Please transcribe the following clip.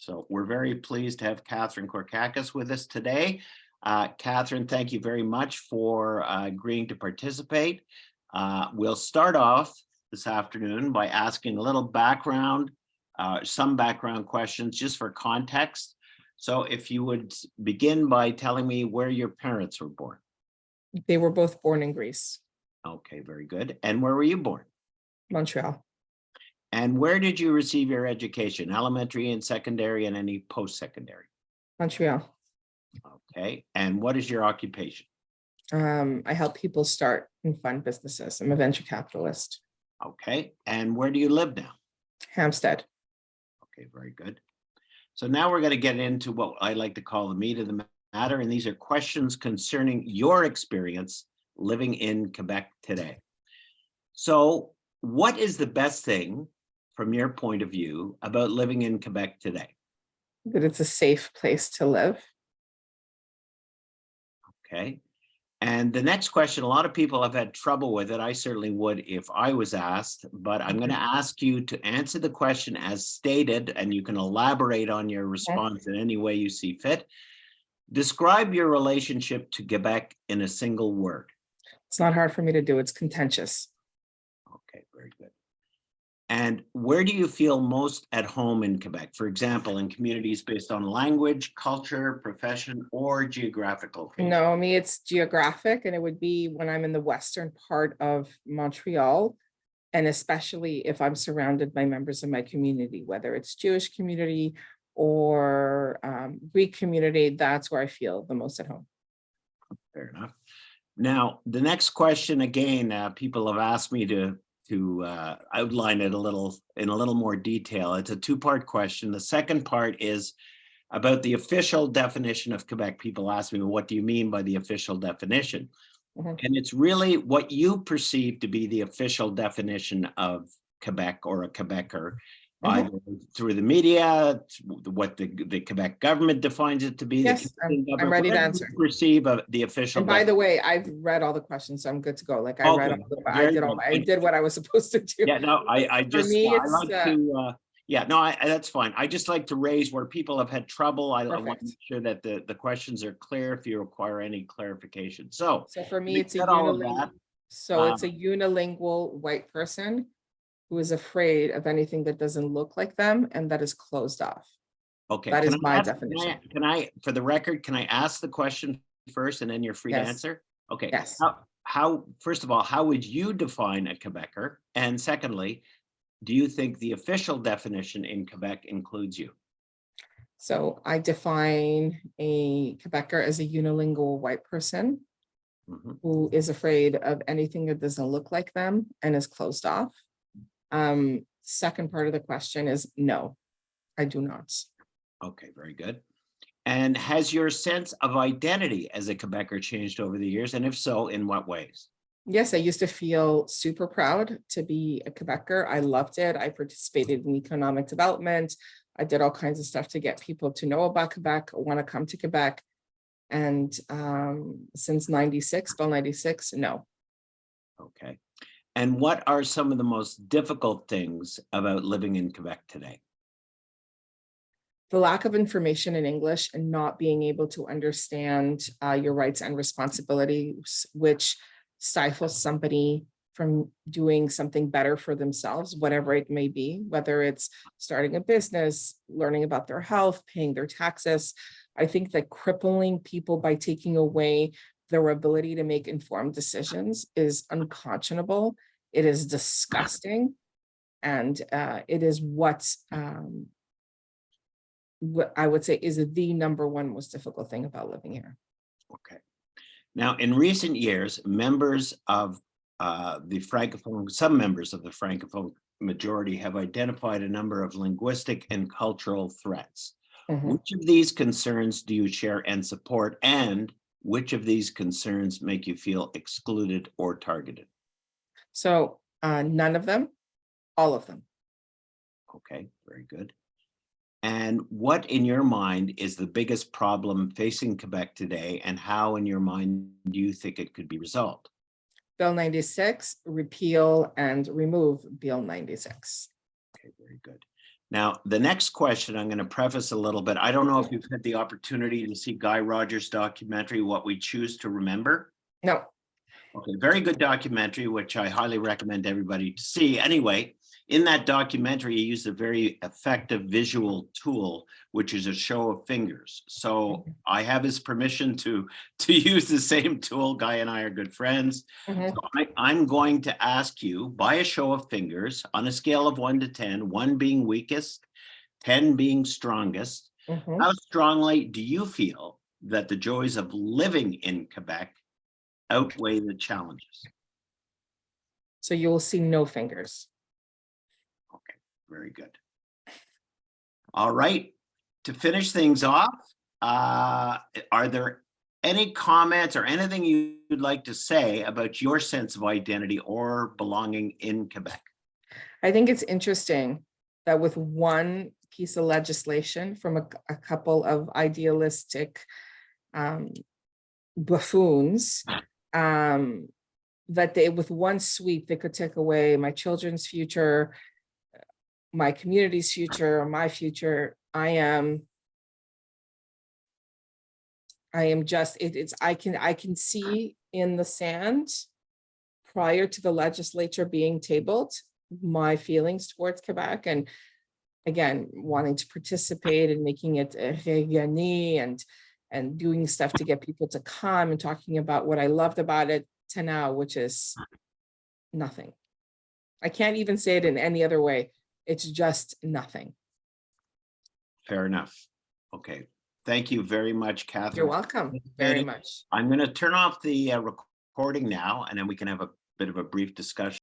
So we're very pleased to have Katherine Peretz with us today. Katherine, thank you very much for agreeing to participate. We'll start off this afternoon by asking a little background, some background questions just for context. So if you would begin by telling me where your parents were born. They were both born in Greece, Okay, very good. And where were you born? Montreal. And where did you receive your education? Elementary and secondary and any post-secondary? Montreal. Okay. And what is your occupation? I help people start and fund businesses. I'm a venture capitalist. Okay. And where do you live now? Hampstead. Okay, very good. So now we're going to get into what I like to call the meat of the matter. And these are questions concerning your experience living in Quebec today. So what is the best thing from your point of view about living in Quebec today? That it's a safe place to live. Okay. And the next question, a lot of people have had trouble with it. I certainly would if I was asked, but I'm going to ask you to answer the question as stated, and you can elaborate on your response in any way you see fit. Describe your relationship to Quebec in a single word. It's not hard for me to do. It's contentious. Okay, very good. And where do you feel most at home in Quebec? For example, in communities based on language, culture, profession, or geographical? No, me, it's geographic, and it would be when I'm in the western part of Montreal, and especially if I'm surrounded by members of my community, whether it's Jewish community or Greek community, that's where I feel the most at home. Fair enough. Now, the next question, again, people have asked me to outline it in a little more detail. It's a two-part question. The second part is about the official definition of Quebec. People ask me, well, what do you mean by the official definition? And it's really what you perceive to be the official definition of Quebec or a Quebecer, either through the media, what the Quebec government defines it to be. Yes, I'm ready to answer. Perceive the official. And by the way, I've read all the questions, so I'm good to go. Like I read all the, I did what I was supposed to do. Yeah, no, I just, me, I like to, yeah, no, that's fine. I just like to raise where people have had trouble. I want to make sure that the questions are clear if you require any clarification. So for me, it's a unilingual. So it's a unilingual white person who is afraid of anything that doesn't look like them and that is closed off. Okay. That is my definition. Can I, for the record, can I ask the question first and then you're free to answer? Okay. Yes. How, first of all, how would you define a Quebecer? And secondly, do you think the official definition in Quebec includes you? So I define a Quebecer as a unilingual white person who is afraid of anything that doesn't look like them and is closed off. Second part of the question is no, I do not. Okay, very good. And has your sense of identity as a Quebecer changed over the years? And if so, in what ways? Yes, I used to feel super proud to be a Quebecer. I loved it. I participated in economic development. I did all kinds of stuff to get people to know about Quebec, want to come to Quebec. And since 96, Bill 96, no. Okay. And what are some of the most difficult things about living in Quebec today? The lack of information in English and not being able to understand your rights and responsibilities, which stifles somebody from doing something better for themselves, whatever it may be, whether it's starting a business, learning about their health, paying their taxes. I think that crippling people by taking away their ability to make informed decisions is unconscionable. It is disgusting. And it is what I would say is the number one most difficult thing about living here. Okay. Now, in recent years, members of the Francophone, some members of the Francophone majority have identified a number of linguistic and cultural threats. Which of these concerns do you share and support, and which of these concerns make you feel excluded or targeted? So none of them, all of them. Okay, very good. And what in your mind is the biggest problem facing Quebec today, and how in your mind do you think it could be resolved? Bill 96, repeal and remove Bill 96. Okay, very good. Now, the next question, I'm going to preface a little bit. I don't know if you've had the opportunity to see Guy Rogers' documentary, What We Choose to Remember. No. Okay, very good documentary, which I highly recommend everybody to see. Anyway, in that documentary, he used a very effective visual tool, which is a show of fingers. So I have his permission to use the same tool. Guy and I are good friends. Mhm. So I'm going to ask you, by a show of fingers, on a scale of 1 to 10, 1 being weakest, 10 being strongest, Mhm. how strongly do you feel that the joys of living in Quebec outweigh the challenges? So you will see no fingers. Okay, very good. All right, to finish things off, are there any comments or anything you'd like to say about your sense of identity or belonging in Quebec? I think it's interesting that with one piece of legislation from a couple of idealistic buffoons, that they, with one sweep, they could take away my children's future, my community's future, my future. I am just, it's, I can see in the sand prior to the legislature being tabled, my feelings towards Quebec, and again, wanting to participate and making it régionné and doing stuff to get people to come and talking about what I loved about it to now, which is nothing. I can't even say it in any other way. It's just nothing. Fair enough. Okay. Thank you very much, Catherine. You're welcome very much. I'm going to turn off the recording now, and then we can have a bit of a brief discussion.